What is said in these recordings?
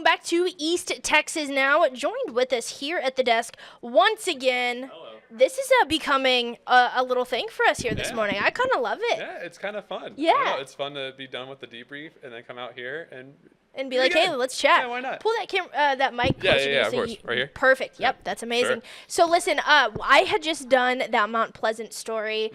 back to East Texas now. Joined with us here at the desk once again. Hello. This is becoming a little thing for us here this morning. I kind of love it. Yeah, it's kind of fun. Yeah. I don't know, it's fun to be done with the debrief and then come out here and be like, hey, let's chat. Yeah, why not? Pull that mic closer to you. Of course. Right here? Perfect. Yep, that's amazing. Sure. So listen, I had just done that Mount Pleasant story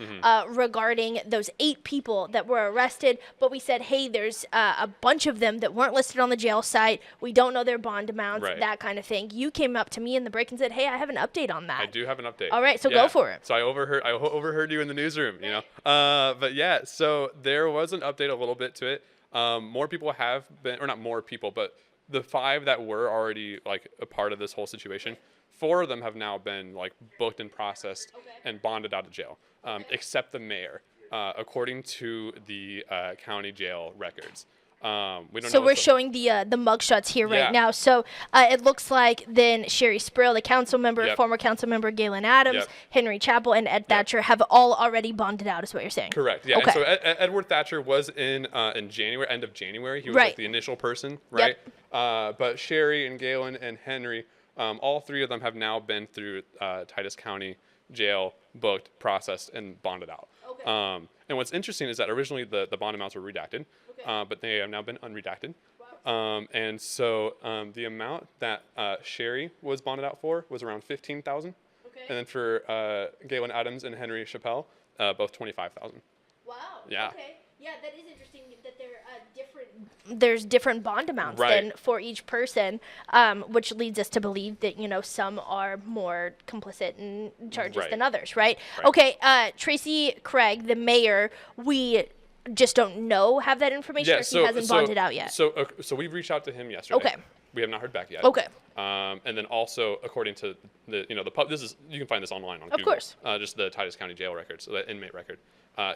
regarding those 8 people that were arrested, but we said, hey, there's a bunch of them that weren't listed on the jail site. We don't know their bond amounts, that kind of thing. You came up to me in the break and said, hey, I have an update on that. I do have an update. All right, so go for it. So I overheard you in the newsroom, you know. But yeah, so there was an update a little bit to it. More people have been, or not more people, but the 5 that were already like a part of this whole situation, 4 of them have now been like booked and processed and bonded out of jail, except the mayor, according to the county jail records. We don't so know we're showing the mugshots here right now. So it looks like then Sherry Sprill, the council member, former council member Galen Adams, Henry Chappell, and Ed Thatcher have all already bonded out, is what you're saying. Correct. Yeah. Okay. And so Edward Thatcher was in January, end of January. He was like the initial person, right? But Sherry and Galen and Henry, all 3 of them have now been through Titus County Jail, booked, processed, and bonded out. Okay. And what's interesting is that originally the bond amounts were redacted, but they have now been unredacted. Wow. And so the amount that Sherry was bonded out for was around $15,000, and then for Galen Adams and Henry Chappell, both $25,000. Wow. Yeah. Okay. Yeah, that is interesting that they're different. There's different bond amounts then for each person, which leads us to believe that some are more complicit in charges than others, right? Okay. Tracy Craig, the mayor, we just don't have that information, or he hasn't bonded out yet. So we've reached out to him yesterday. Okay. We have not heard back yet. Okay. And then also, according to the you can find this online on Google. Of course. Just the Titus County Jail records, so the inmate record.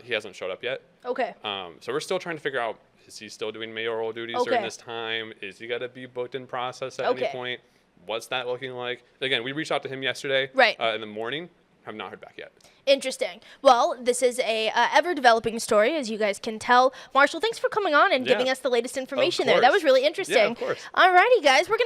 He hasn't showed up yet. Okay. So we're still trying to figure out, is he still doing mayoral duties during this time? Is he going to be booked in process at any point? What's that looking like? Again, we reached out to him yesterday in the morning. Have not heard back yet. Interesting. Well, this is a ever-developing story, as you guys can tell. Marshall, thanks for coming on and giving us the latest information there. That was really interesting. Yeah, of course. All righty, guys. We're going to